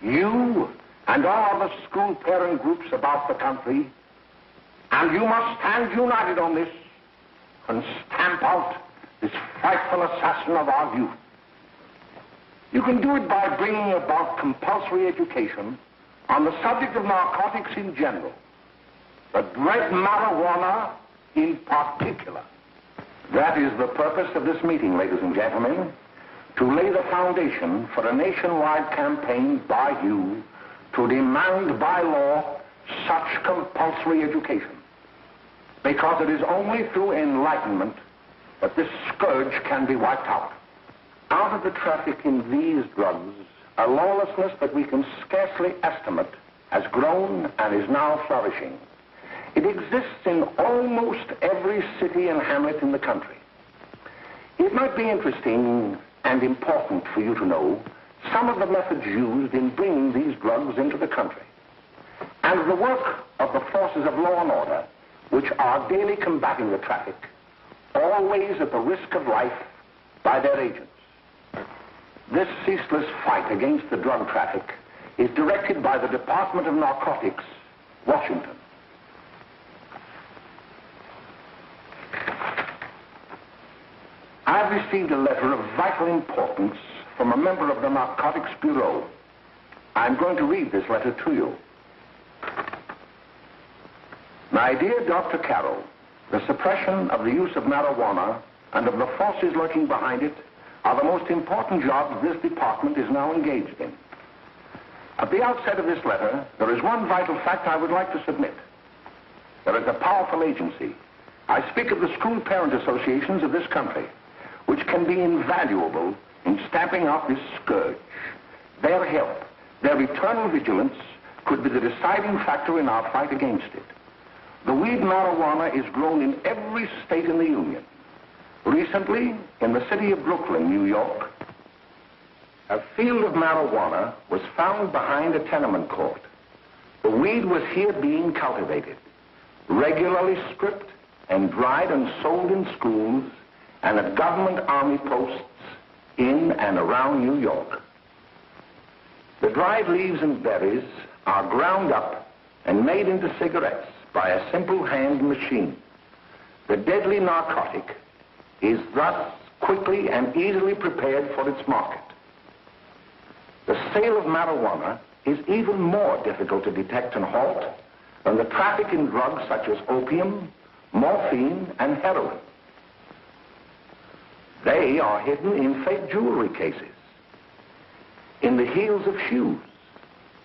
You and all the school parent groups about the country, and you must stand united on this and stamp out this frightful assassin of our youth. You can do it by bringing about compulsory education on the subject of narcotics in general, but dread marijuana in particular. That is the purpose of this meeting, ladies and gentlemen, to lay the foundation for a nationwide campaign by you to demand by law such compulsory education. Because it is only through enlightenment that this scourge can be wiped out. Out of the traffic in these drugs, a lawlessness that we can scarcely estimate has grown and is now flourishing. It exists in almost every city and hamlet in the country. It might be interesting and important for you to know some of the methods used in bringing these drugs into the country, and the work of the forces of law and order, which are daily combating the traffic, always at the risk of life, by their agents. This ceaseless fight against the drug traffic is directed by the Department of Narcotics, Washington. I've received a letter of vital importance from a member of the Narcotics Bureau. I'm going to read this letter to you. My dear Dr. Carroll, the suppression of the use of marijuana and of the forces lurking behind it are the most important jobs this department is now engaged in. At the outset of this letter, there is one vital fact I would like to submit. There is a powerful agency. I speak of the school parent associations of this country, which can be invaluable in stamping out this scourge. Their help, their eternal vigilance, could be the deciding factor in our fight against it. The weed marijuana is grown in every state in the Union. Recently, in the city of Brooklyn, New York, a field of marijuana was found behind a tenement court. The weed was here being cultivated, regularly stripped and dried and sold in schools and at government army posts in and around New York. The dried leaves and berries are ground up and made into cigarettes by a simple hand machine. The deadly narcotic is thus quickly and easily prepared for its market. The sale of marijuana is even more difficult to detect and halt than the traffic in drugs such as opium, morphine, and heroin. They are hidden in fake jewelry cases, in the heels of shoes,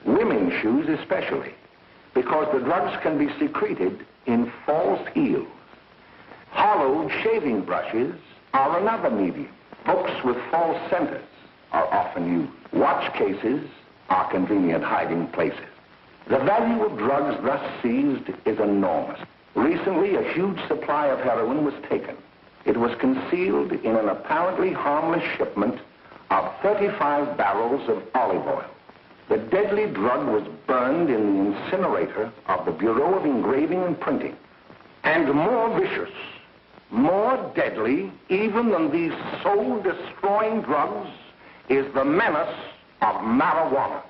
women's shoes especially, because the drugs can be secreted in false heels. Hollowed shaving brushes are another medium. Books with false centers are often used. Watch cases are convenient hiding places. The value of drugs thus seized is enormous. Recently, a huge supply of heroin was taken. It was concealed in an apparently harmless shipment of 35 barrels of olive oil. The deadly drug was burned in the incinerator of the Bureau of Engraving and Printing. And more vicious, more deadly, even than these soul-destroying drugs, is the menace of marijuana.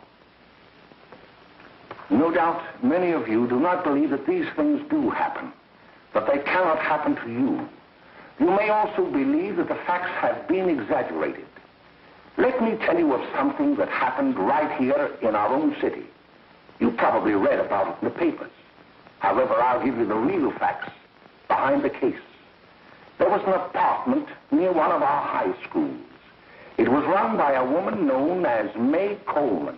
No doubt many of you do not believe that these things do happen, but they cannot happen to you. You may also believe that the facts have been exaggerated. Let me tell you of something that happened right here in our own city. You probably read about it in the papers. However, I'll give you the real facts behind the case. There was an apartment near one of our high schools. It was run by a woman known as May Coleman.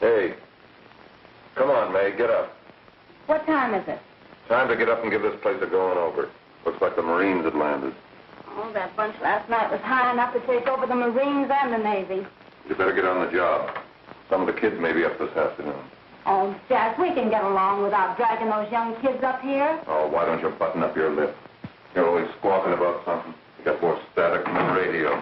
Hey, come on, May, get up. What time is it? Time to get up and give this place a going over. Looks like the Marines had landed. Oh, that bunch last night was high enough to take over the Marines and the Navy. You better get on the job. Some of the kids may be up this afternoon. Oh, Jack, we can get along without dragging those young kids up here. Oh, why don't you button up your lip? You're always squawking about something. You got more static than the radio.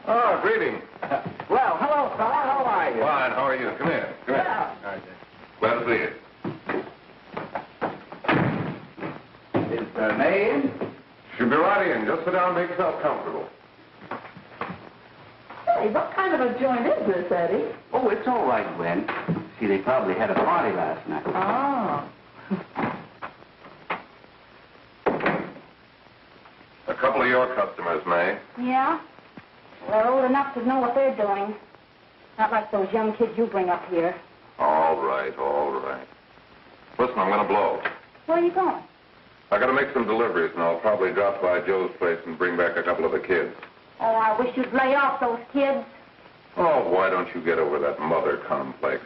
Oh, greetings. Well, hello, fella. How are you? Fine, how are you? Come here. Come here. Yeah. All right, glad to see you. Is May in? She'll be right in. Just sit down and make yourself comfortable. Hey, what kind of a joint is this, Eddie? Oh, it's all right, Gwen. See, they probably had a party last night. Oh. A couple of your customers, May. Yeah? They're old enough to know what they're doing. Not like those young kids you bring up here. All right, all right. Listen, I'm going to blow. Where are you going? I got to make some deliveries, and I'll probably drop by Joe's place and bring back a couple of the kids. Oh, I wish you'd lay off those kids. Oh, why don't you get over that mother complex?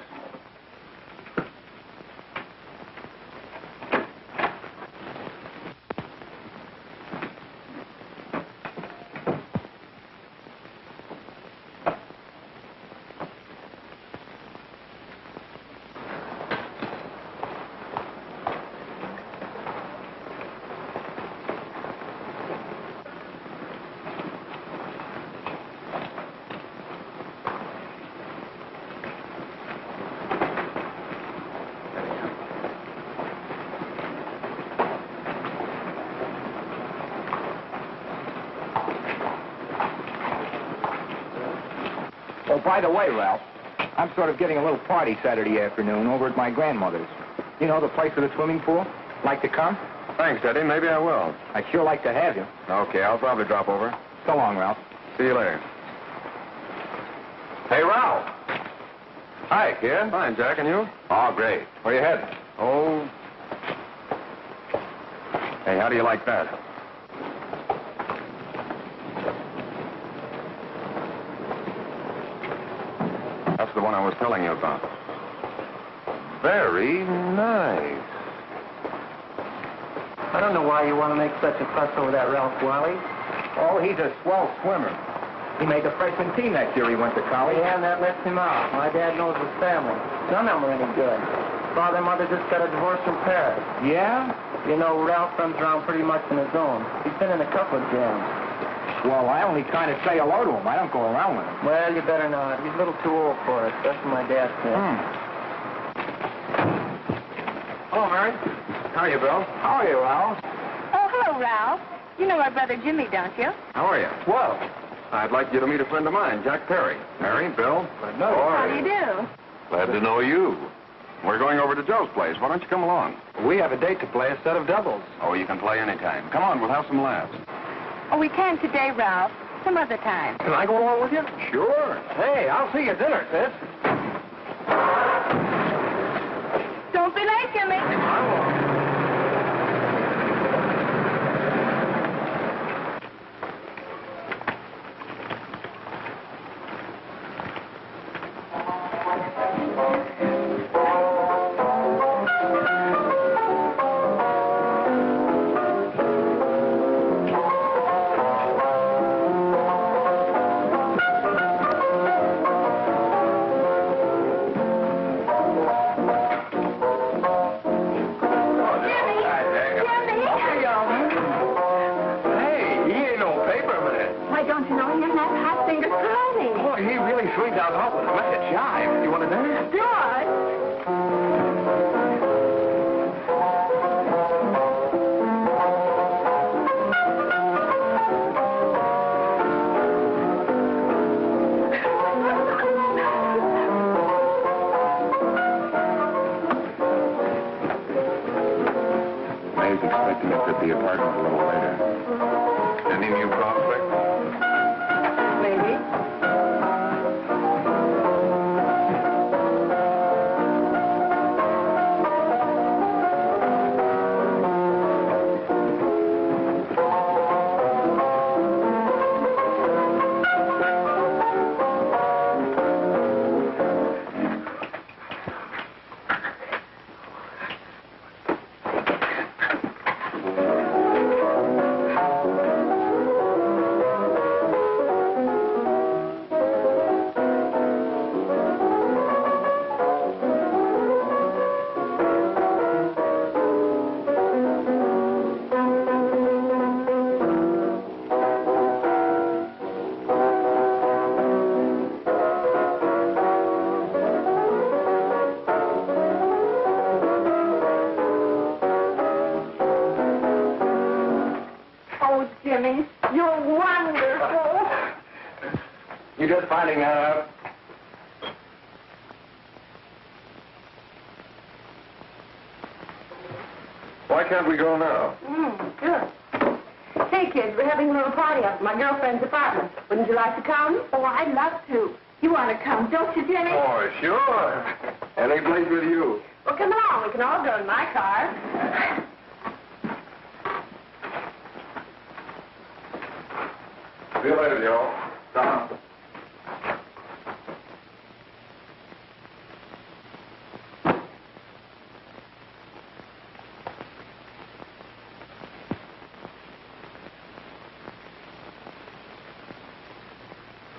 Oh, by the way, Ralph, I'm sort of getting a little party Saturday afternoon over at my grandmother's. You know, the place with the swimming pool? Like to come? Thanks, Eddie. Maybe I will. I'd sure like to have you. Okay, I'll probably drop over. So long, Ralph. See you later. Hey, Ralph. Hi, kid. Fine, Jack, and you? Oh, great. Where you heading? Oh. Hey, how do you like that? That's the one I was telling you about. Very nice. I don't know why you want to make such a fuss over that Ralph Wally. Oh, he's a swell swimmer. He made the freshman team that year he went to college. Yeah, and that lets him out. My dad knows his family. None of them are any good. Father and mother just got a divorce from Paris. Yeah? You know, Ralph runs around pretty much on his own. He's been in a couple of jams. Well, I only kind of say hello to him. I don't go around with him. Well, you better not. He's a little too old for it. That's what my dad said. Hello, Mary. How are you, Bill? How are you, Ralph? Oh, hello, Ralph. You know our brother Jimmy, don't you? How are you? Well, I'd like you to meet a friend of mine, Jack Perry. Mary, Bill. How do you do? Glad to know you. We're going over to Joe's place. Why don't you come along? We have a date to play, a set of doubles. Oh, you can play anytime. Come on, we'll have some laughs. Oh, we can today, Ralph. Some other time. Can I go along with you? Sure. Hey, I'll see you at dinner, sis. Don't be late, Jimmy. And it's at the apartment a little later. Any new prospects? Maybe. Jimmy, you're wonderful. You just finding that out? Why can't we go now? Good. Hey, kids, we're having a little party up at my girlfriend's apartment. Wouldn't you like to come? Oh, I'd love to. You want to come, don't you, Jimmy? Oh, sure. Any place with you. Well, come along. We can all go in my car. See you later, Joe. Down.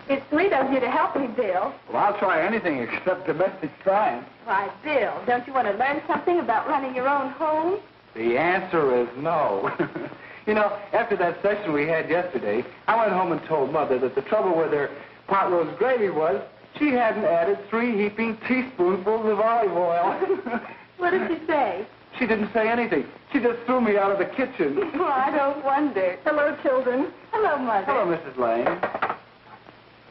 It's sweet of you to help me, Bill. Well, I'll try anything except domestic science. Why, Bill, don't you want to learn something about running your own home? The answer is no. You know, after that session we had yesterday, I went home and told Mother that the trouble with her pot roast gravy was she hadn't added 3 heaping teaspoonfuls of olive oil. What did she say? She didn't say anything. She just threw me out of the kitchen. Well, I don't wonder. Hello, children. Hello, Mother. Hello, Mrs. Lane.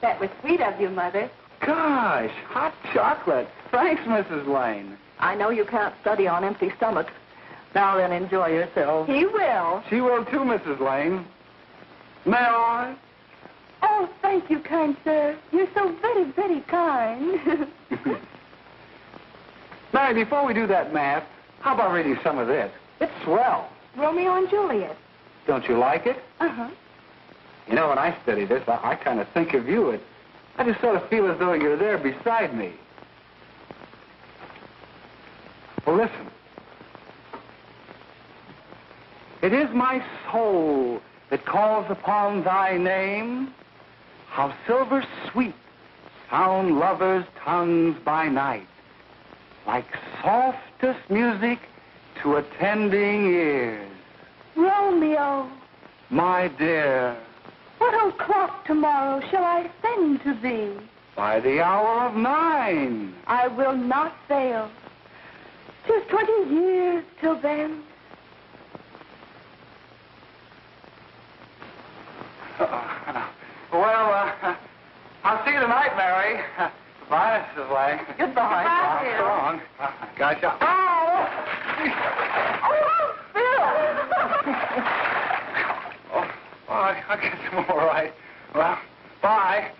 That was sweet of you, Mother. Gosh, hot chocolate. Thanks, Mrs. Lane. I know you can't study on empty stomachs. Now then, enjoy yourself. He will. She will too, Mrs. Lane. May I? Oh, thank you, kind sir. You're so very, very kind. Mary, before we do that math, how about reading some of this? It's swell. Romeo and Juliet. Don't you like it? Uh-huh. You know, when I study this, I kind of think of you. I just sort of feel as though you're there beside me. Well, listen. It is my soul that calls upon thy name. How silver sweet sound lovers' tongues by night, like softest music to attending ears. Romeo, My dear, what o'clock tomorrow shall I send to thee? by the hour of 9. I will not fail. 'Tis 20 years till then. Well, I'll see you tonight, Mary. Bye, Mrs. Lang. Goodbye. Goodbye, Bill. So long. Gotcha. Oh! Oh, Bill! Oh, I guess I'm all right. Well, bye.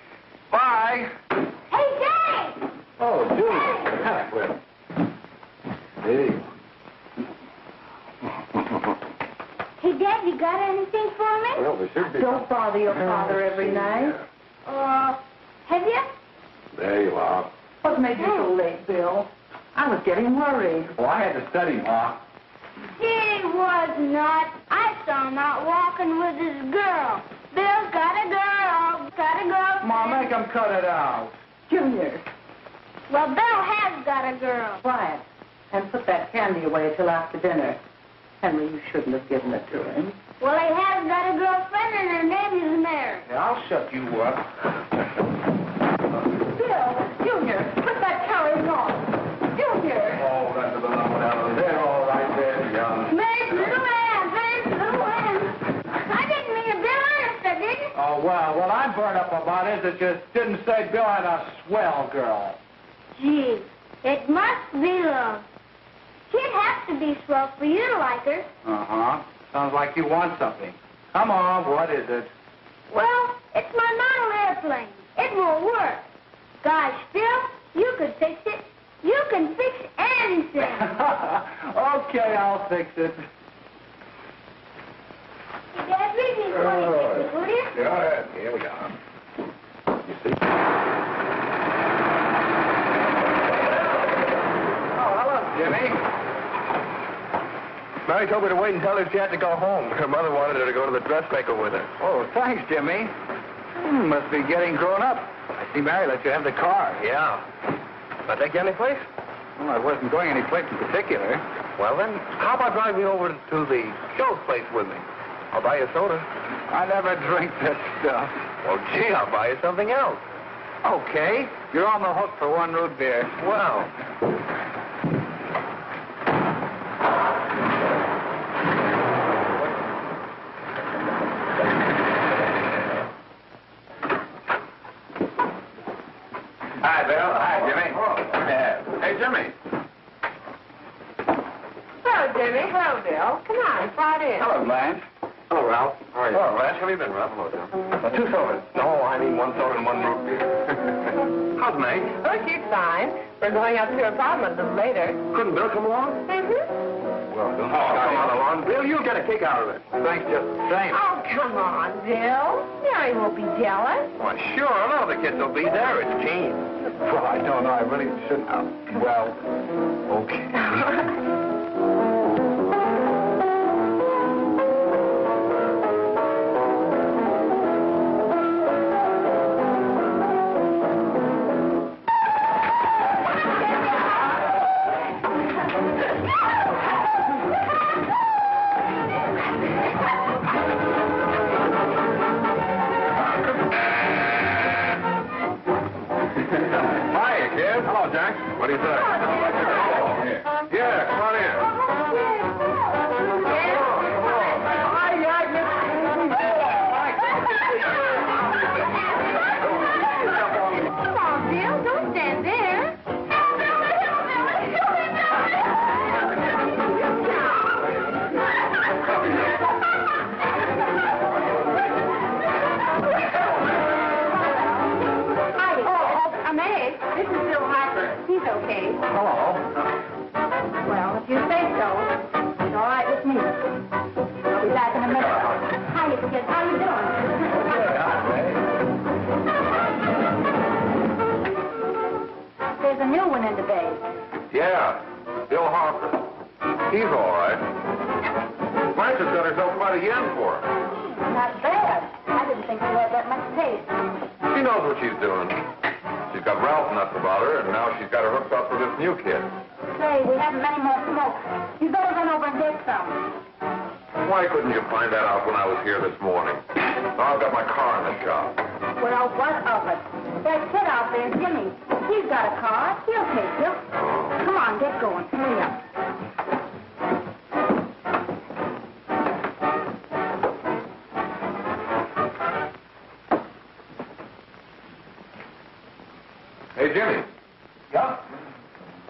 Bye. Hey, Daddy! Oh, Julie. Well. Hey. Hey, Dad, you got anything for me? Well, there should be. Don't bother your father every night. Have you? There you are. What made you so late, Bill? I was getting worried. Well, I had to study, Ma. He was not. I saw him out walking with his girl. Bill's got a girl. Got a girl. Ma, make him cut it out. Junior, Well, Bill has got a girl. quiet. And put that candy away till after dinner. Henry, you shouldn't have given it to him. Well, he has got a girlfriend, and her name is Mary. Yeah, I'll shut you up. Bill, Junior, put that carrying on. Junior! Oh, that's the number down there. All right there, young. Mary's little Ann. Mary's little Ann. I didn't mean to Bill honest, I didn't. Oh, well, what I'm burned up about is it just didn't say Bill had a swell girl. Gee, it must be love. She'd have to be swell for you to like her. Uh-huh. Sounds like you want something. Come on, what is it? Well, it's my model airplane. It won't work. Gosh, Bill, you could fix it. You can fix anything. Okay, I'll fix it. You Dad, read me for you, will you? Go ahead. Here we are. You see? Oh, hello, Jimmy. Mary told me to wait and tell her she had to go home. Her mother wanted her to go to the dressmaker with her. Oh, thanks, Jimmy. Must be getting grown up. I see Mary let you have the car. Yeah. Can I take you any place? Well, I wasn't going any place in particular. Well, then, how about driving me over to the show's place with me? I'll buy you a soda. I never drink that stuff. Well, gee, I'll buy you something else. Okay, you're on the hook for one root beer. Well. Hi, Bill. Hi, Jimmy. Hey, Jimmy. Hello, Jimmy. Hello, Bill. Come on, slide in. Hello, Blanche. Hello, Ralph. How are you? Hello, Ralph. How have you been, Ralph? Hello, Bill. 2 sodas. No, I mean 1 soda and 1 root beer. How's Meg? Oh, she's fine. We're going up to her apartment a little later. Couldn't Bill come along? Well, don't Come on along. Bill, you'll get a kick out of it. Thanks, just the same. Oh, come on, Bill. Mary won't be jealous. Why, sure. None of the kids will be there. It's Gene. Well, I don't know. I really shouldn't. Well, okay. Hiya, kid. Hello, Jack. What do you say? Yeah, come on in. Come on, Bill, don't stand there. This is Bill Harper. He's okay. Hello. Well, if you say so, it's all right with me. I'll be back in a minute. Hiya, kids. How you doing? There's a new one in the bay. Yeah, Bill Harper. He's all right. Blanche's got herself quite a yen for her. Not bad. I didn't think she had that much taste. She knows what she's doing. She's got Ralph nuts about her, and now she's got her hooked up with this new kid. Say, we haven't many more smoke. You better run over and get some. Why couldn't you find that out when I was here this morning? Now I've got my car in the shop. Well, what of it? That kid out there, Jimmy. He's got a car. He'll take you. Come on, get going. Hurry up. Hey, Jimmy. Yeah?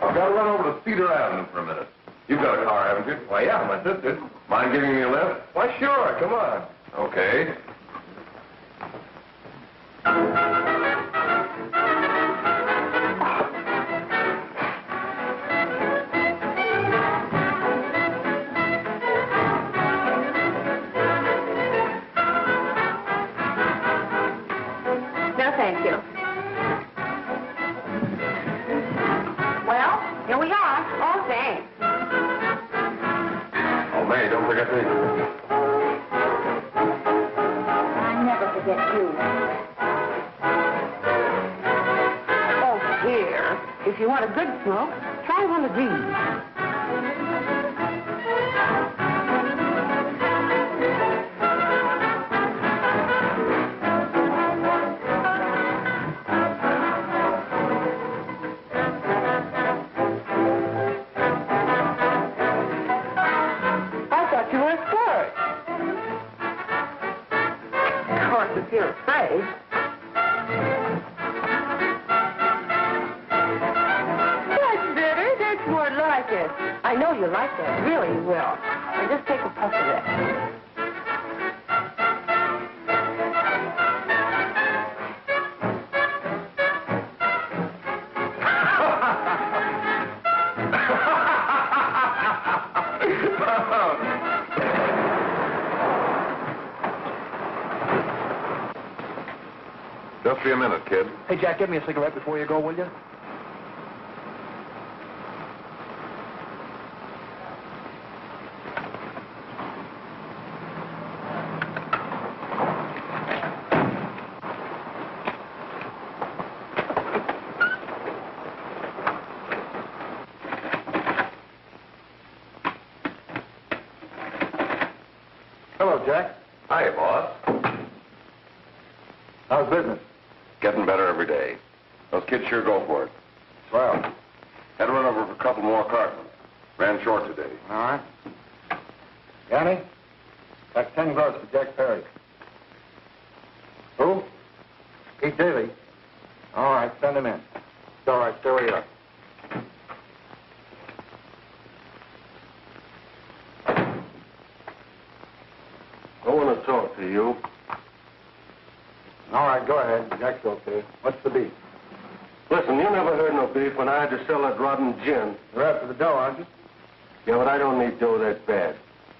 I've got to run over to Cedar Avenue for a minute. You've got a car, haven't you? Why, yeah, my sister. Mind giving me a lift? Why, sure. Come on. Okay. No, thank you. Well, here we are. Oh, thanks. Oh, May, don't forget me. I never forget you. Oh, here. If you want a good smoke, try one of these. If you're afraid. That's better. That's more like like this. I know you like that. Really, you will. Now just take a puff of that. Just be a minute, kid. Hey, Jack, give me a cigarette before you go, will you? Hello, Jack. Hi, boss. How's business? Getting better every day. Those kids sure go for it. Swell. Had to run over for a couple more cartons. Ran short today. All right. Yanni, that's 10 gross for Jack Perry. Who? Pete Daly. All right, send him in. All right, stay where you are. I want to talk to you. All right, go ahead. Jack's okay. What's the beef? Listen, you never heard no beef when I had to sell that rotten gin. You're after the dough, aren't you? Yeah, but I don't need dough that bad.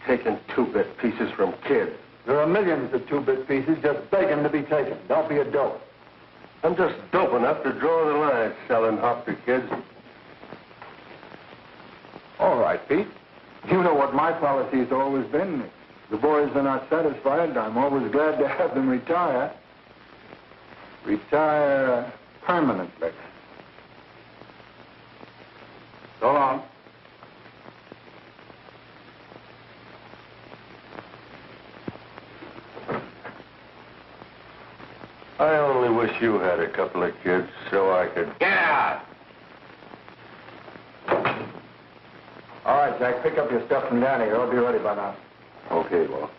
Taking two-bit pieces from kids. There are millions of two-bit pieces just begging to be taken. Don't be a dope. I'm just dope enough to draw the line selling up to kids. All right, Pete. You know what my policy's always been. If the boys are not satisfied, I'm always glad to have them retire. Retire permanently. So long. I only wish you had a couple of kids so I could... Get out! All right, Jack, pick up your stuff from down here. I'll be ready by now. Okay, well.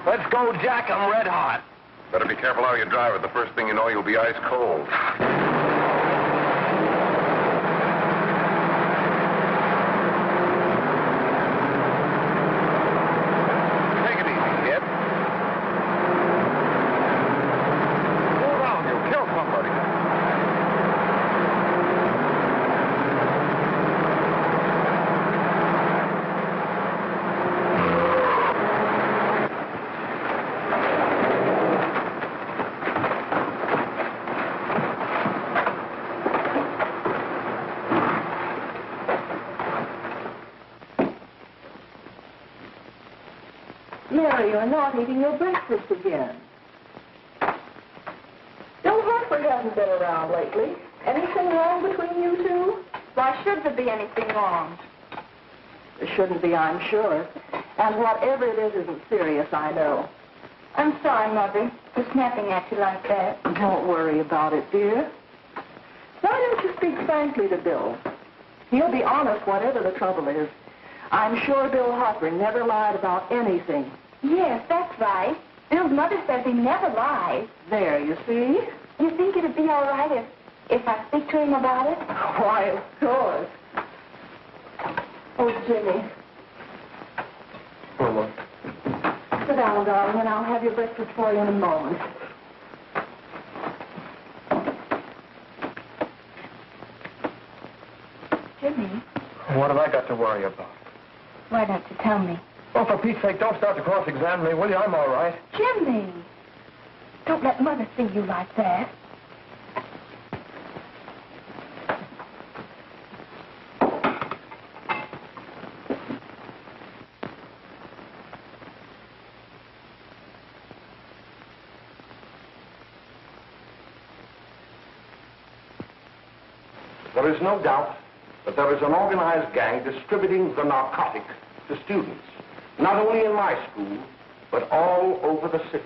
Let's go, Jack. I'm red hot. Better be careful how you drive it. The first thing you know, you'll be ice cold. Take it easy, kid. Slow down, you'll kill somebody. Mary, you're not eating your breakfast again. Bill Harper hasn't been around lately. Anything wrong between you two? Why should there be anything wrong? There shouldn't be, I'm sure. And whatever it is isn't serious, I know. I'm sorry, Mother, for snapping at you like that. Don't worry about it, dear. Why don't you speak frankly to Bill? He'll be honest whatever the trouble is. I'm sure Bill Harper never lied about anything. Yes, that's right. Bill's mother says he never lies. There, you see? You think it'd be all right if I speak to him about it? Why, of course. Oh, Jimmy. Mama. Sit down, darling, and I'll have your breakfast for you in a moment. Jimmy, What have I got to worry about? why don't you tell me? Oh, for Pete's sake, don't start to cross-examine me, will you? I'm all right. Jimmy, don't let Mother see you like that. There is no doubt that there is an organized gang distributing the narcotic to students, not only in my school, but all over the city.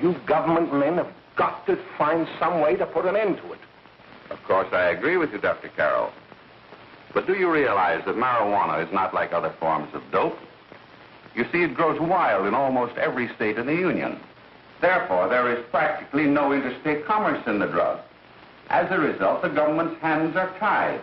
You government men have got to find some way to put an end to it. Of course, I agree with you, Dr. Carroll. But do you realize that marijuana is not like other forms of dope? You see, it grows wild in almost every state in the Union. Therefore, there is practically no interstate commerce in the drug. As a result, the government's hands are tied.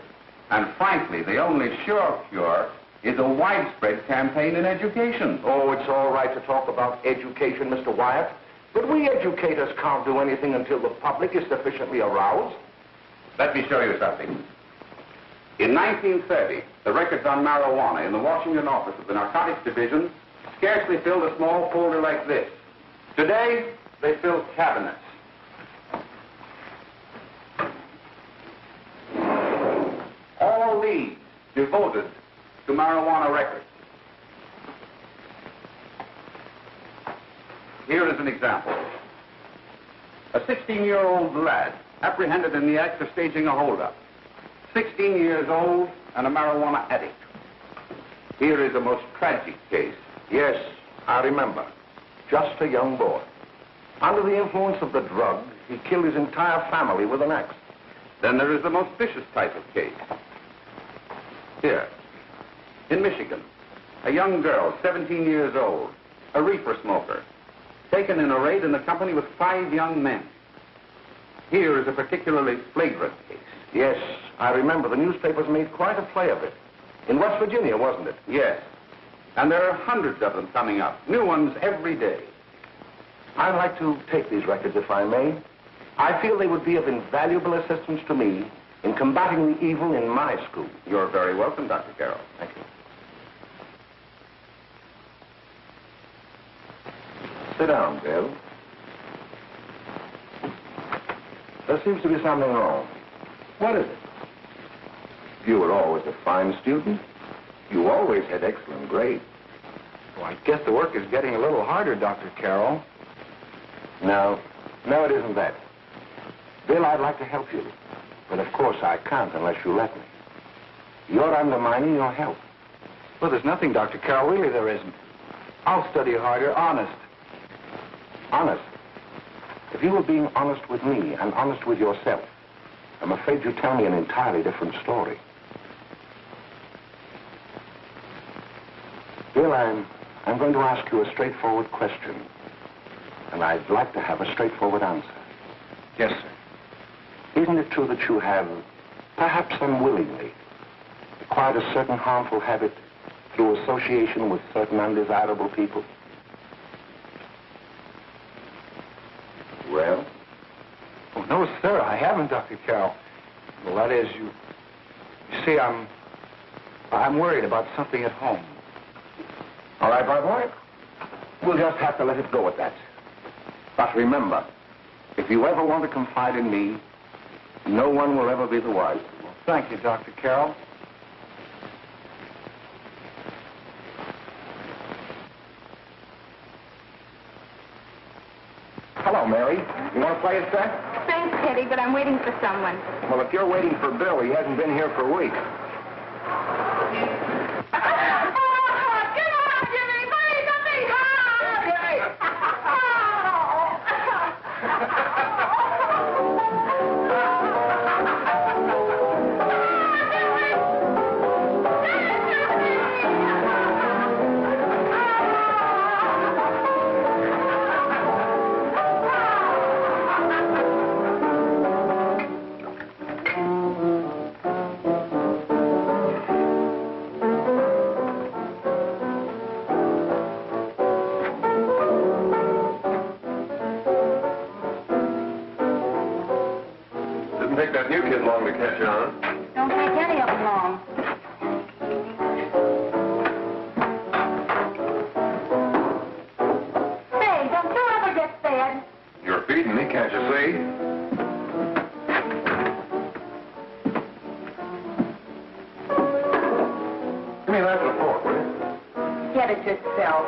And frankly, the only sure cure is a widespread campaign in education. Oh, it's all right to talk about education, Mr. Wyatt. But we educators can't do anything until the public is sufficiently aroused. Let me show you something. In 1930, the records on marijuana in the Washington office of the Narcotics Division scarcely filled a small folder like this. Today, they fill cabinets. All these devoted to marijuana records. Here is an example. A 16-year-old lad apprehended in the act of staging a holdup. 16 years old and a marijuana addict. Here is a most tragic case. Yes, I remember. Just a young boy. Under the influence of the drug, he killed his entire family with an axe. Then there is the most vicious type of case. Here, in Michigan, a young girl, 17 years old, a reefer smoker, taken in a raid in the company with 5 young men. Here is a particularly flagrant case. Yes, I remember. The newspapers made quite a play of it. In West Virginia, wasn't it? Yes. And there are hundreds of them coming up, new ones every day. I'd like to take these records, if I may. I feel they would be of invaluable assistance to me in combating the evil in my school. You're very welcome, Dr. Carroll. Thank you. Sit down, Bill. There seems to be something wrong. What is it? You were always a fine student. You always had excellent grades. Well, I guess the work is getting a little harder, Dr. Carroll. No, it isn't that. Bill, I'd like to help you. But of course I can't unless you let me. You're undermining your health. Well, there's nothing, Dr. Carroll. Really, there isn't. I'll study harder, honest. Honest? If you were being honest with me and honest with yourself, I'm afraid you'd tell me an entirely different story. Bill, I'm going to ask you a straightforward question. And I'd like to have a straightforward answer. Yes, sir. Isn't it true that you have, perhaps unwillingly, acquired a certain harmful habit through association with certain undesirable people? Well? Oh, no, sir, I haven't, Dr. Carroll. Well, that is, you see, I'm worried about something at home. All right, my boy. We'll just have to let it go at that. But remember, if you ever want to confide in me, no one will ever be the wiser. Well, thank you, Dr. Carroll. Hello, Mary. You want to play a set? Thanks, Teddy, but I'm waiting for someone. Well, if you're waiting for Bill, he hasn't been here for weeks. Take that new kid long to catch on. Don't take any of them long. Say, don't you ever get fed? You're feeding me, can't you see? Give me a knife and a fork, will you? Get it yourself.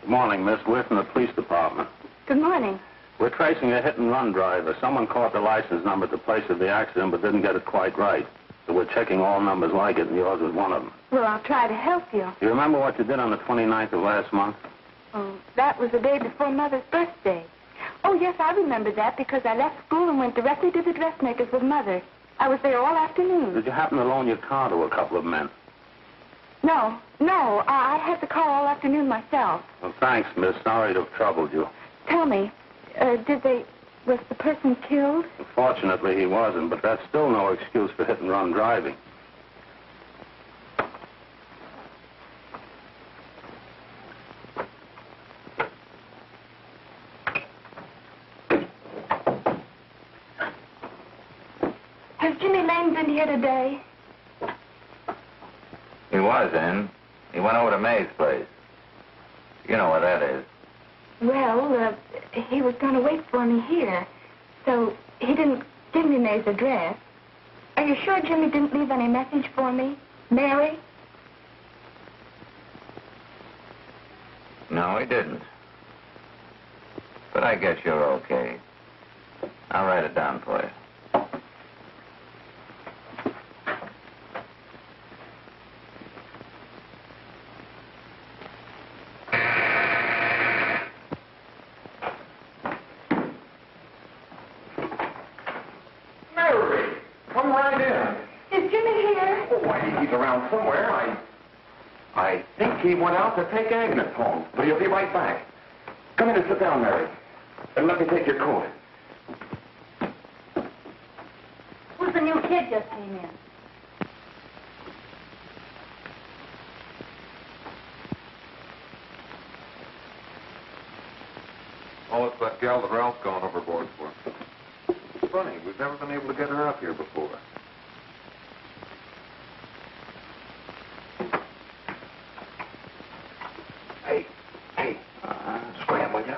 Good morning, Miss. We're from the police department. Good morning. We're tracing a hit-and-run driver. Someone caught the license number at the place of the accident but didn't get it quite right. So we're checking all numbers like it, and yours was one of them. Well, I'll try to help you. You remember what you did on the 29th of last month? Oh, that was the day before Mother's birthday. Oh, yes, I remember that because I left school and went directly to the dressmaker's with Mother. I was there all afternoon. Did you happen to loan your car to a couple of men? No, I had the car all afternoon myself. Well, thanks, miss. Sorry to have troubled you. Tell me, was the person killed? Fortunately, he wasn't, but that's still no excuse for hit-and-run driving. Has Jimmy Lane been here today? He was in. He went over to May's place. You know where that is. Well, he was going to wait for me here, so he didn't give me May's address. Are you sure Jimmy didn't leave any message for me? Mary? No, he didn't. But I guess you're okay. I'll write it down for you. Around somewhere. I think he went out to take Agnes home, but he'll be right back. Come in and sit down, Mary. And let me take your coat. Who's the new kid just came in? Oh, it's that gal that Ralph's gone overboard for. It's funny, we've never been able to get her up here before. Scram, will you?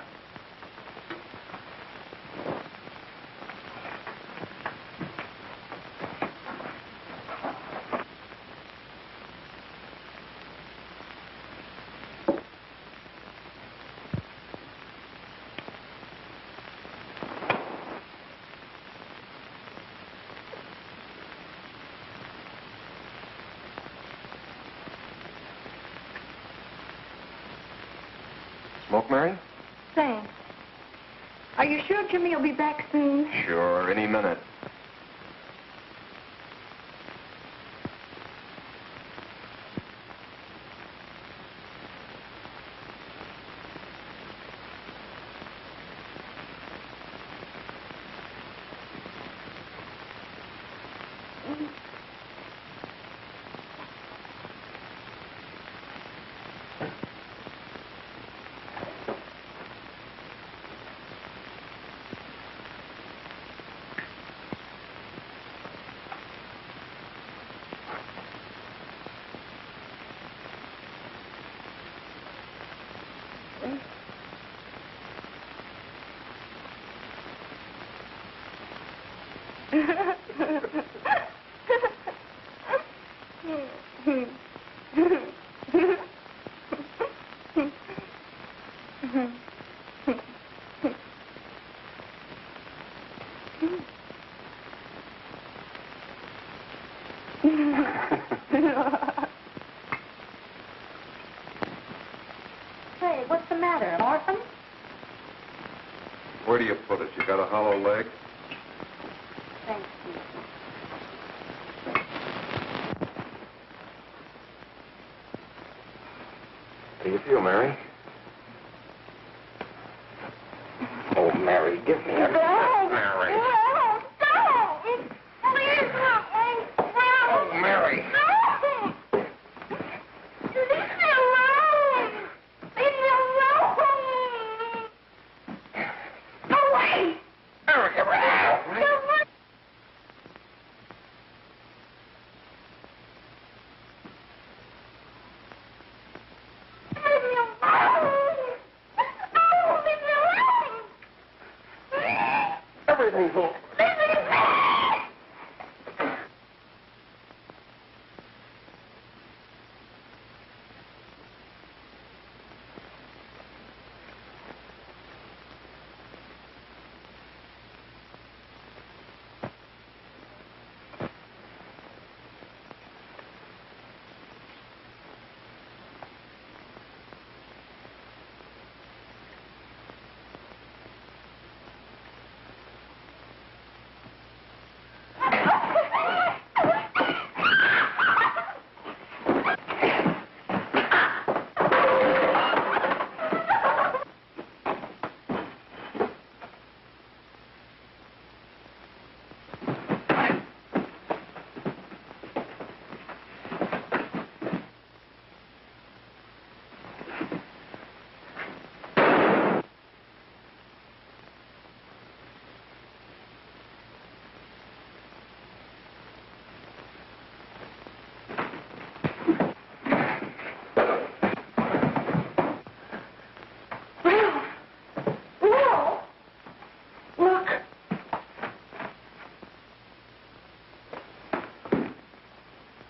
Smoke, Mary? Thanks. Are you sure Jimmy will be back soon? Sure, any minute. Say, what's the matter? An orphan? Where do you put it? You got a hollow leg? Thanks, Steve. do you feel, Mary? Oh, Mary, give me a... Mary. Please help me. Oh, Mary. Leave me alone. Leave me alone. Go away. Mary, get rid of me. Everything's all...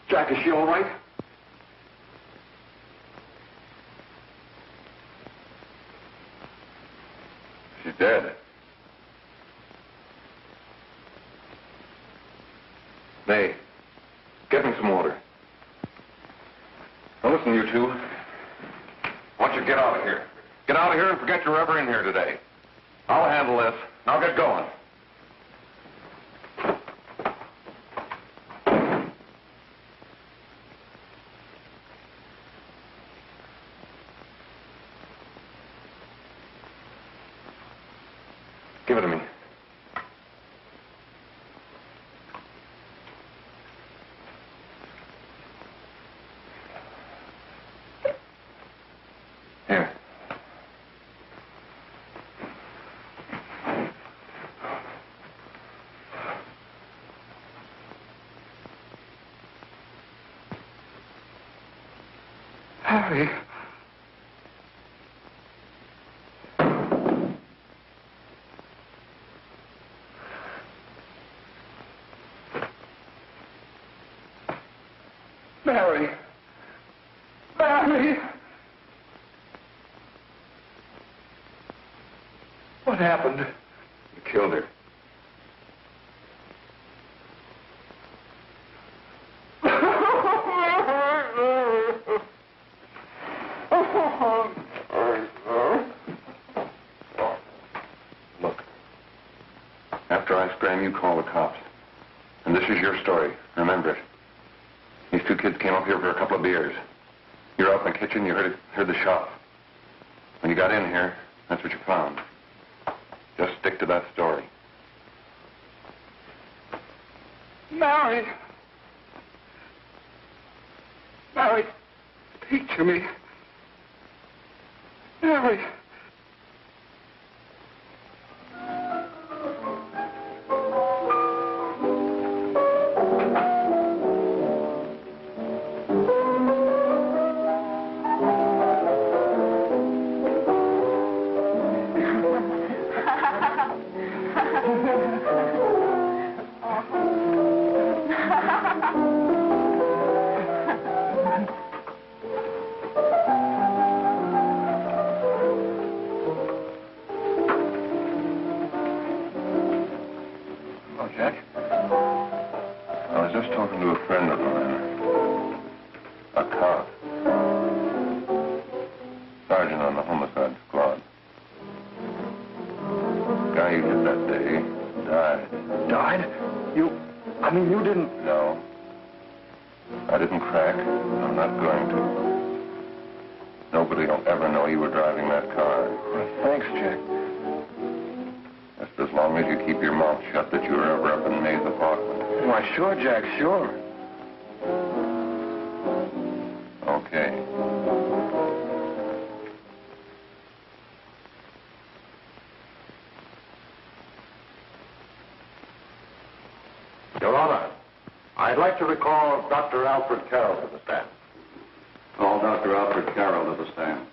Jack, is she all right? She's dead. May, get me some water. Now listen, you two. I want you to get out of here. Get out of here and forget you're ever in here today. I'll handle this. Now get going. Give it to me. Here. Harry. Mary. Mary. What happened? You killed her. Look. After I scram, you call the cops. And this is your story. Remember it. These two kids came up here for a couple of beers. You're out in the kitchen, you heard the shot. When you got in here, that's what you found. Just stick to that story. Mary! Mary, speak to me. Mary! Talking to a friend of mine, a cop, sergeant on the homicide squad. Guy you hit that day died. Died? You didn't... No. I didn't crack. I'm not going to. Nobody will ever know you were driving that car. Well, thanks, Jack. Just as long as you keep your mouth shut that you were ever up in May's apartment. Why, sure, Jack, sure. Okay. Your Honor, I'd like to recall Dr. Alfred Carroll to the stand. Call Dr. Alfred Carroll to the stand.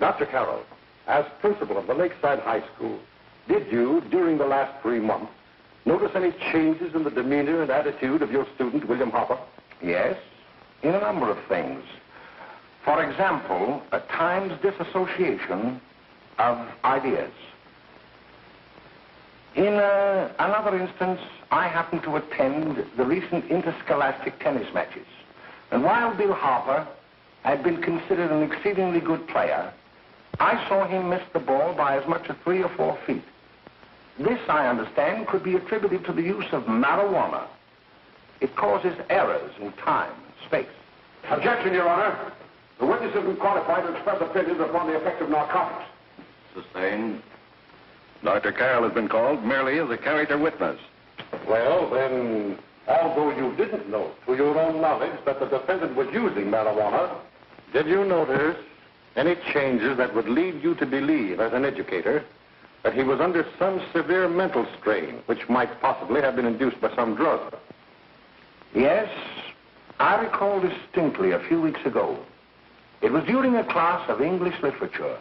Dr. Carroll, as principal of the Lakeside High School, did you, during the last 3 months, notice any changes in the demeanor and attitude of your student, William Hopper? Yes, in a number of things. For example, at times disassociation of ideas. In another instance, I happened to attend the recent interscholastic tennis matches. And while Bill Harper had been considered an exceedingly good player, I saw him miss the ball by as much as 3 or 4 feet. This, I understand, could be attributed to the use of marijuana. It causes errors in time and space. Objection, Your Honor. The witness has been qualified to express opinions upon the effect of narcotics. Sustained. Dr. Carroll has been called merely as a character witness. Well, then, although you didn't know to your own knowledge that the defendant was using marijuana, did you notice any changes that would lead you to believe, as an educator, that he was under some severe mental strain, which might possibly have been induced by some drug? Yes, I recall distinctly a few weeks ago. It was during a class of English literature.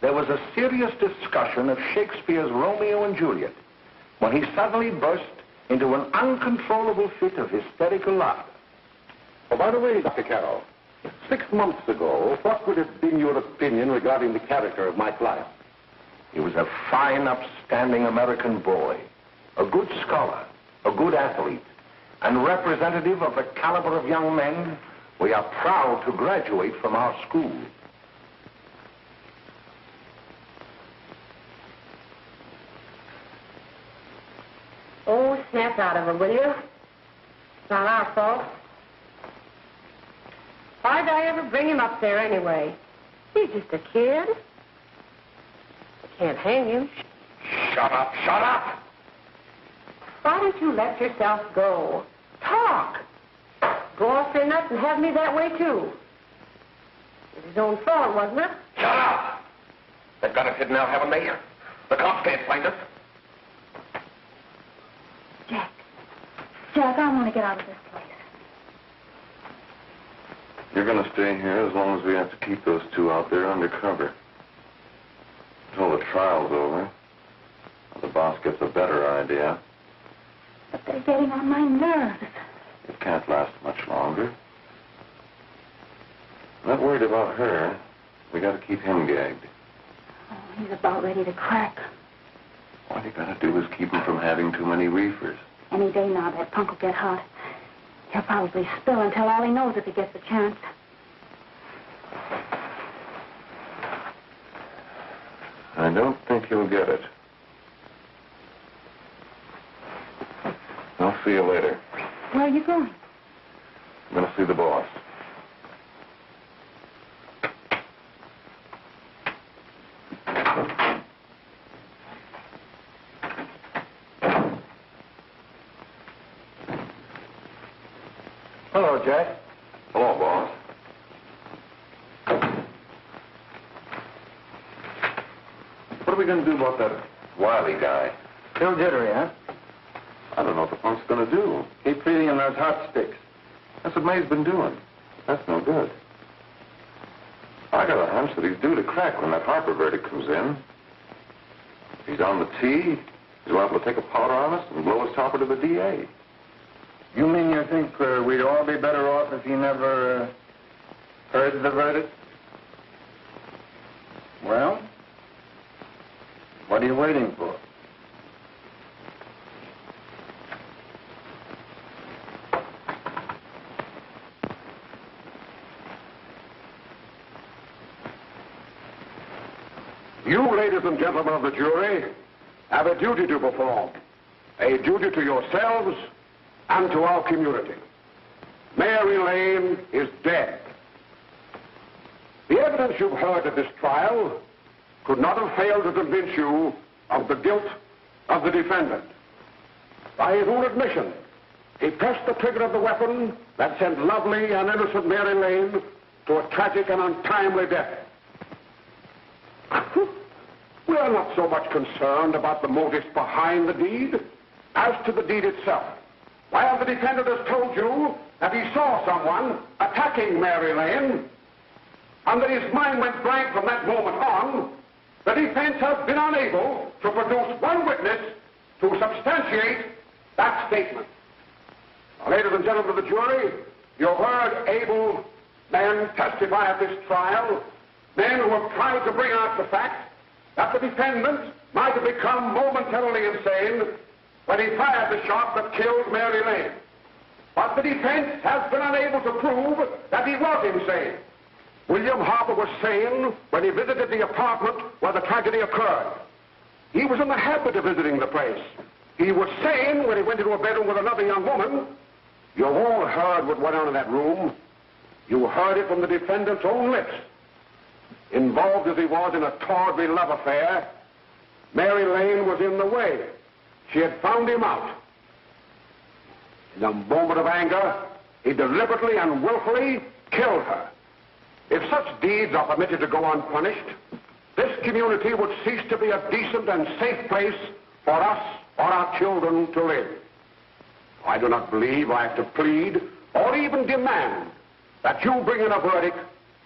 There was a serious discussion of Shakespeare's Romeo and Juliet when he suddenly burst into an uncontrollable fit of hysterical laughter. Oh, by the way, Dr. Carroll, 6 months ago, what would have been your opinion regarding the character of my client? He was a fine, upstanding American boy, a good scholar, a good athlete, and representative of the caliber of young men we are proud to graduate from our school. Oh, snap out of it, will you? It's not our fault. Why'd I ever bring him up there anyway? He's just a kid. I can't hang him. Shut up, shut up! Why don't you let yourself go? Talk. Go off your nuts and have me that way, too. It was his own fault, wasn't it? Shut up! They've got us hidden out, haven't they? The cops can't find us. Jack, I want to get out of this place. You're going to stay here as long as we have to keep those two out there undercover. Until the trial's over. The boss gets a better idea. But they're getting on my nerves. It can't last much longer. I'm not worried about her. We got to keep him gagged. Oh, he's about ready to crack. All you got to do is keep him from having too many reefers. Any day now, that punk will get hot. He'll probably spill and tell all he knows if he gets the chance. I don't think he'll get it. I'll see you later. Where are you going? I'm going to see the boss. Hello, Jack. Hello, boss. What are we going to do about that Wiley guy? Still jittery, huh? I don't know what the punk's going to do. Keep feeding him those hot sticks. That's what May's been doing. That's no good. I got a hunch that he's due to crack when that Harper verdict comes in. If he's on the tee, he's liable to take a powder on us and blow his topper to the DA. You mean you think we'd all be better off if he never heard the verdict? Well, what are you waiting for? You, ladies ladies and gentlemen of the jury, have a duty to perform. A duty to yourselves and to our community. Mary Lane is dead. The evidence you've heard at this trial could not have failed to convince you of the guilt of the defendant. By his own admission, he pressed the trigger of the weapon that sent lovely and innocent Mary Lane to a tragic and untimely death. We are not so much concerned about the motives behind the deed as to the deed itself. While the defendant has told you that he saw someone attacking Mary Lane and that his mind went blank from that moment on, the defense has been unable to produce one witness to substantiate that statement. Now, ladies and gentlemen of the jury, you heard able men testify at this trial, men who have tried to bring out the fact that the defendant might have become momentarily insane when he fired the shot that killed Mary Lane. But the defense has been unable to prove that he was insane. William Harper was sane when he visited the apartment where the tragedy occurred. He was in the habit of visiting the place. He was sane when he went into a bedroom with another young woman. You've all heard what went on in that room. You heard it from the defendant's own lips. Involved as he was in a tawdry love affair, Mary Lane was in the way. She had found him out. In a moment of anger, he deliberately and willfully killed her. If such deeds are permitted to go unpunished, this community would cease to be a decent and safe place for us or our children to live. I do not believe I have to plead or even demand that you bring in a verdict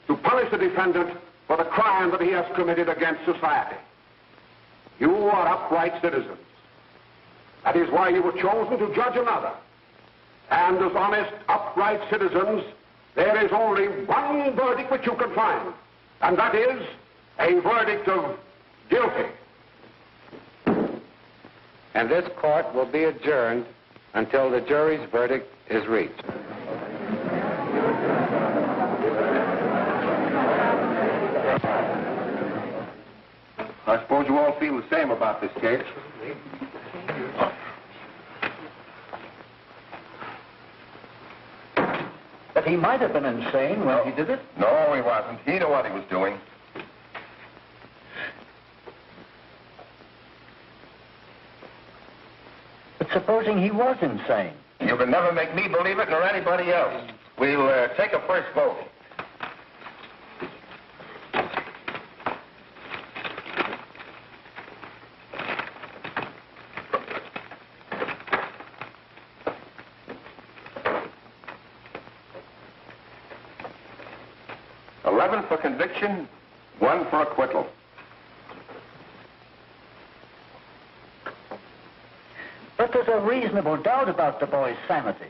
to punish the defendant for the crime that he has committed against society. You are upright citizens. That is why you were chosen to judge another. And as honest, upright citizens, there is only one verdict which you can find, and that is a verdict of guilty. And this court will be adjourned until the jury's verdict is reached. I suppose you all feel the same about this case. But he might have been insane when he did it. No, he wasn't. He knew what he was doing. But supposing he was insane? You can never make me believe it nor anybody else. We'll take a first vote. For conviction, 1 for acquittal. But there's a reasonable doubt about the boy's sanity.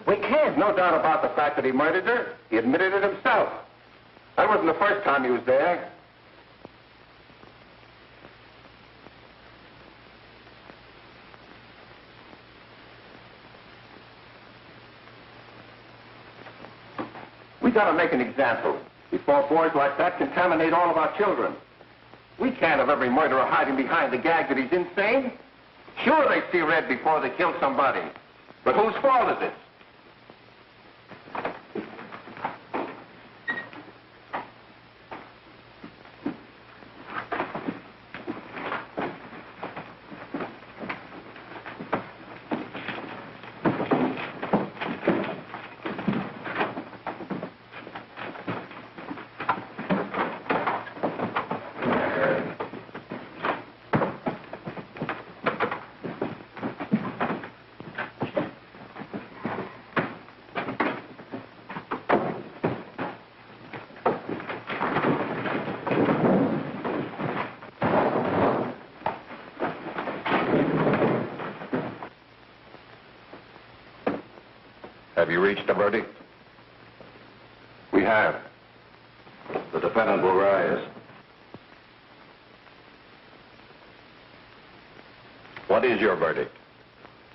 We can't. No doubt about the fact that he murdered her. He admitted it himself. That wasn't the first time he was there. We gotta make an example before boys like that contaminate all of our children. We can't have every murderer hiding behind the gag that he's insane. Sure, they see red before they kill somebody. But whose fault is it? Have you reached a verdict? We have. The defendant will rise. What is your verdict?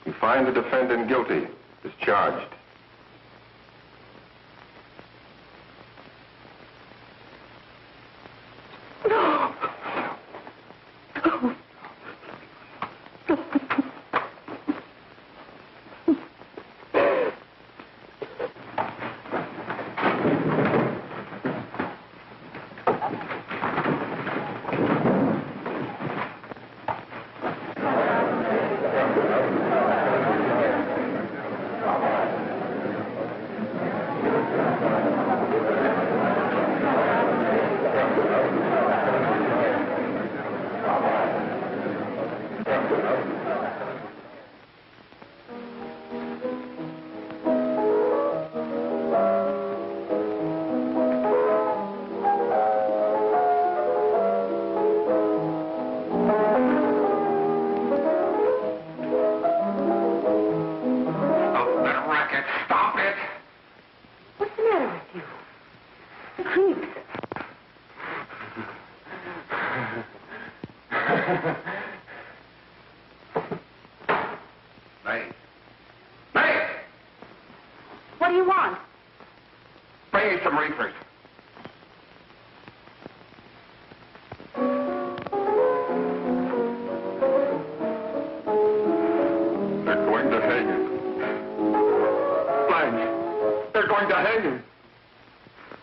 We find the defendant guilty, discharged. What do you want? Bring me some reefers. They're going to hang him. Blanche, they're going to hang him.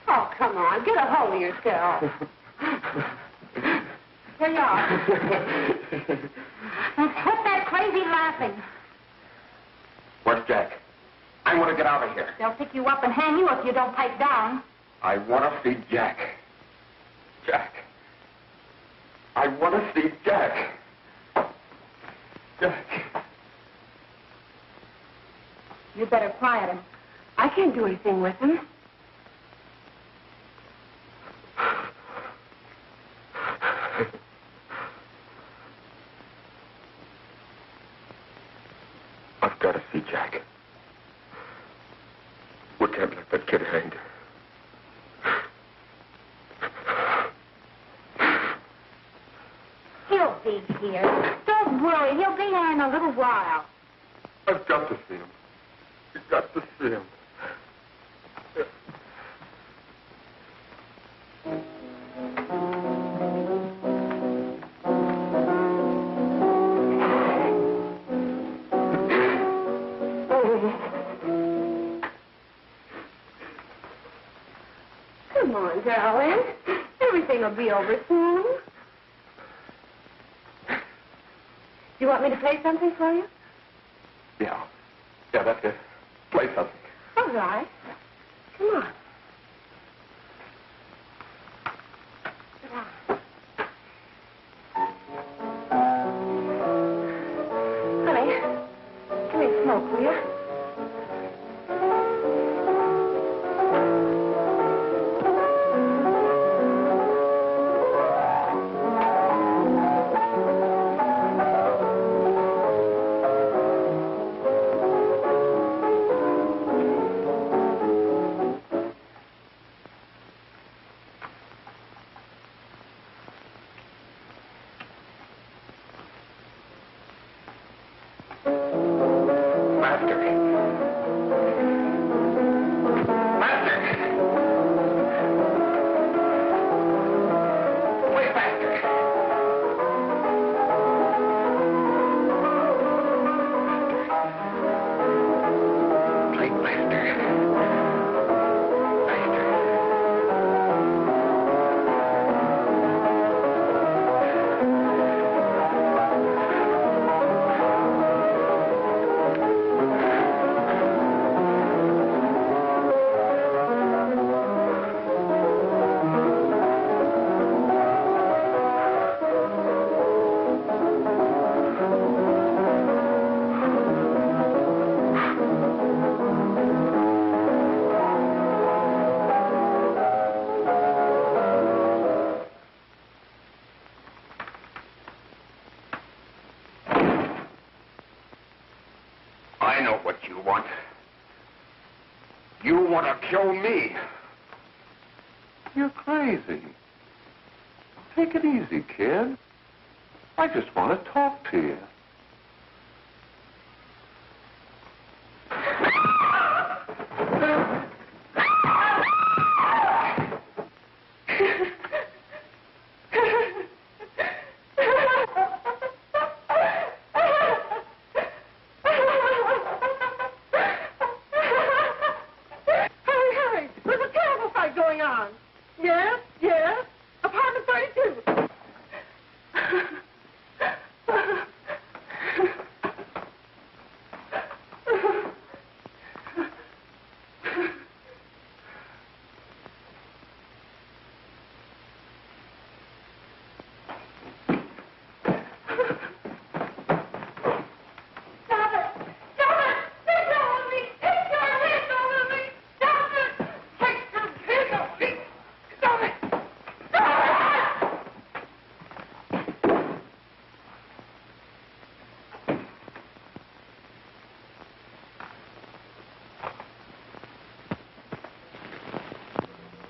Oh, come on. Get a hold of yourself. Here you are. And quit that crazy laughing. Where's Jack? I want to get out of here. They'll pick you up and hang you if you don't pipe down. I want to see Jack. Jack. I want to see Jack. Jack. You better quiet him. I can't do anything with him. I've got to see Jack. We can't let that kid hang. He'll be here. Don't worry. He'll be here in a little while. I've got to see him. You've got to see him. Come on, darling. Everything will be over soon. You want me to play something for you? Yeah, that's it. Play something. All right. Come on. Come on. Honey, give me a smoke, will you? I know what you want. You want to kill me. You're crazy. Take it easy, kid. I just want to talk to you.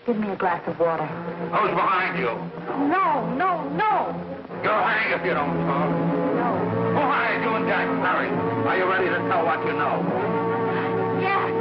Give me a glass of water. Who's behind you? No, no, no. You'll hang if you don't talk. No. Who hired you and Jack Perry? Are you ready to tell what you know? Jack.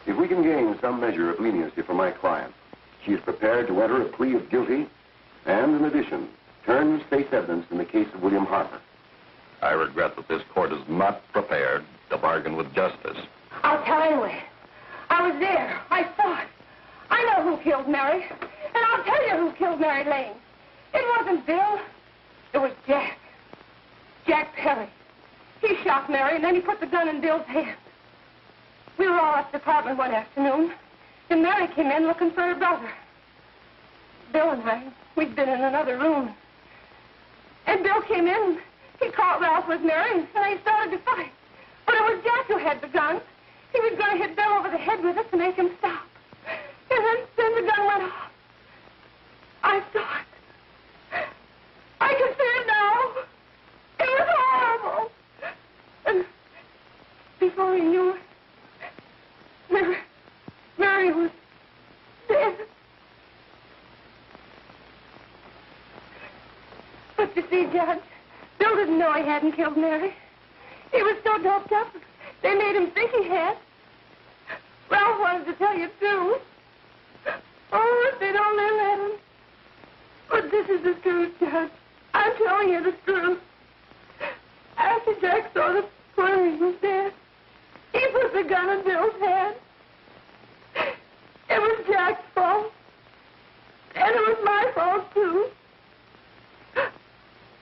If we can gain some measure of leniency for my client, she is prepared to enter a plea of guilty and, in addition, turn the state's evidence in the case of William Harper. I regret that this court is not prepared to bargain with justice. I'll tell anyway. I was there. I saw it. I know who killed Mary. And I'll tell you who killed Mary Lane. It wasn't Bill. It was Jack. Jack Perry. He shot Mary, and then he put the gun in Bill's hand. We were all at the apartment one afternoon, and Mary came in looking for her brother. Bill and I, we'd been in another room. And Bill came in, he caught Ralph with Mary, and they started to fight. But it was Jack who had the gun. He was going to hit Bill over the head with it to make him stop. And then the gun went off. I saw it. I can see it now. It was horrible. And before he knew it, Mary was dead. But you see, Judge, Bill didn't know he hadn't killed Mary. He was so doped up, they made him think he had. Ralph wanted to tell you, too. Oh, if they'd only let him. But this is the truth, Judge. I'm telling you the truth. After Jack saw the poor he was dead, he put the gun in Bill's hand. It was Jack's fault. And it was my fault, too.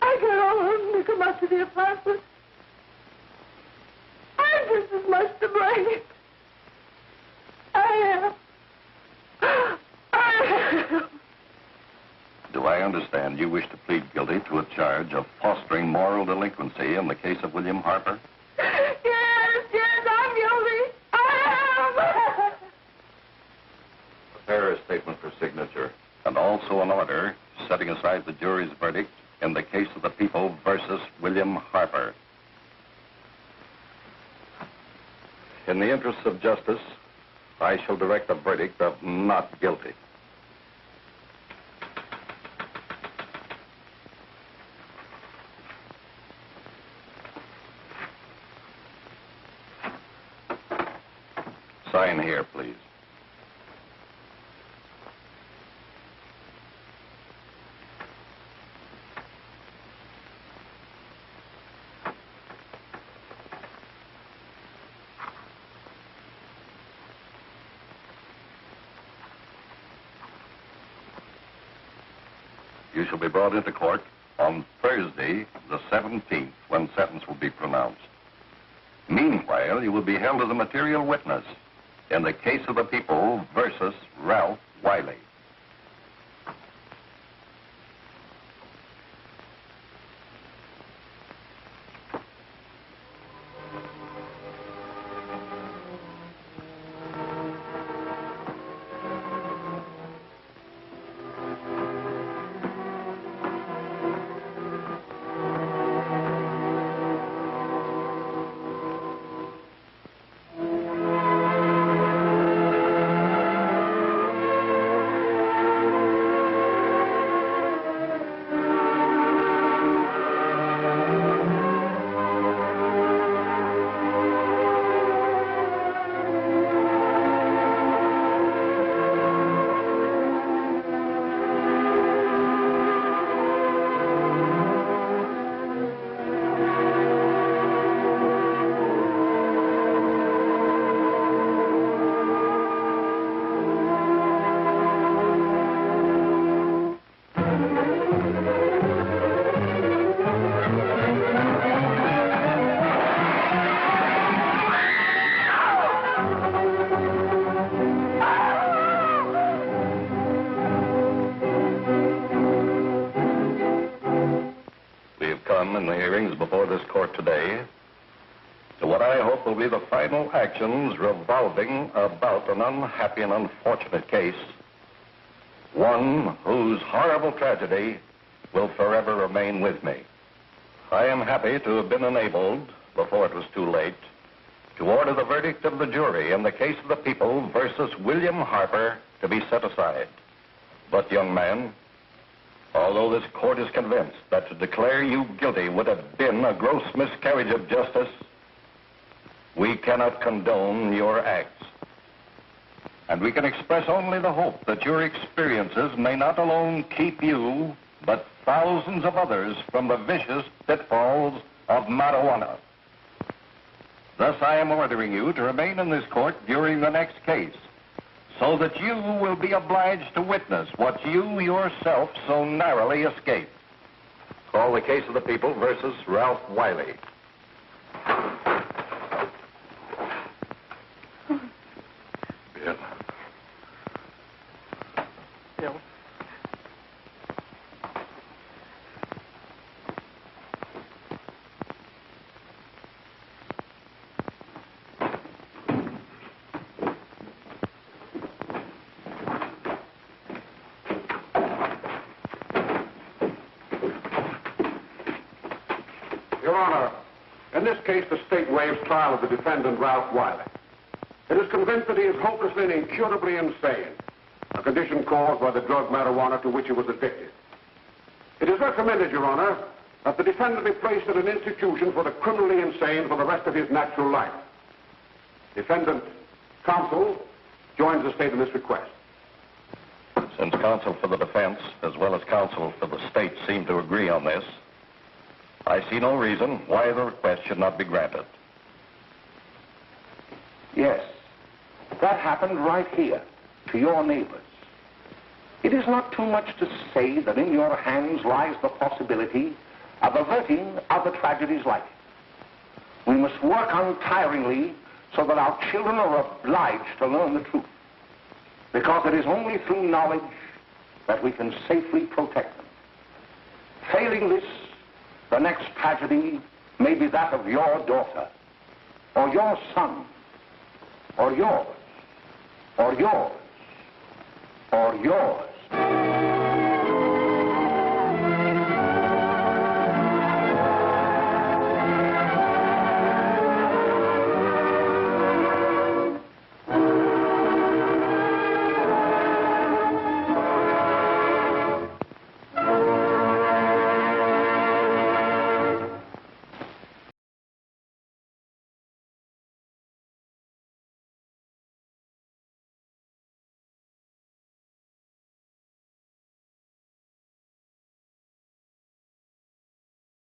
I got all of them to come up to the apartment. I'm just as much to blame. I am. Do I understand you wish to plead guilty to a charge of fostering moral delinquency in the case of William Harper? Yes, I'm guilty. I am. Prepare a statement for signature, and also an order setting aside the jury's verdict in the case of the people versus William Harper. In the interests of justice, I shall direct a verdict of not guilty. Sign here, please. You shall be brought into court on Thursday, the 17th, when sentence will be pronounced. Meanwhile, you will be held as a material witness in the case of the people versus Ralph Wiley. done in the hearings before this court today to what I hope will be the final actions revolving about an unhappy and unfortunate case, one whose horrible tragedy will forever remain with me. I am happy to have been enabled, before it was too late, to order the verdict of the jury in the case of the people versus William Harper to be set aside. But, young man, although this court is convinced that to declare you guilty would have been a gross miscarriage of justice, we cannot condone your acts. And we can express only the hope that your experiences may not alone keep you, but thousands of others from the vicious pitfalls of marijuana. Thus, I am ordering you to remain in this court during the next case, so that you will be obliged to witness what you yourself so narrowly escaped. Call the case of the people versus Ralph Wiley. Bill. Bill. Your Honor, in this case, the state waives trial of the defendant, Ralph Wiley. It is convinced that he is hopelessly and incurably insane, a condition caused by the drug marijuana to which he was addicted. It is recommended, Your Honor, that the defendant be placed in an institution for the criminally insane for the rest of his natural life. Defendant counsel joins the state in this request. Since counsel for the defense, as well as counsel for the state, seem to agree on this, I see no reason why the request should not be granted. Yes, that happened right here, to your neighbors. It is not too much to say that in your hands lies the possibility of averting other tragedies like it. We must work untiringly so that our children are obliged to learn the truth, because it is only through knowledge that we can safely protect them. Failing this, the next tragedy may be that of your daughter, or your son, or yours, or yours, or yours.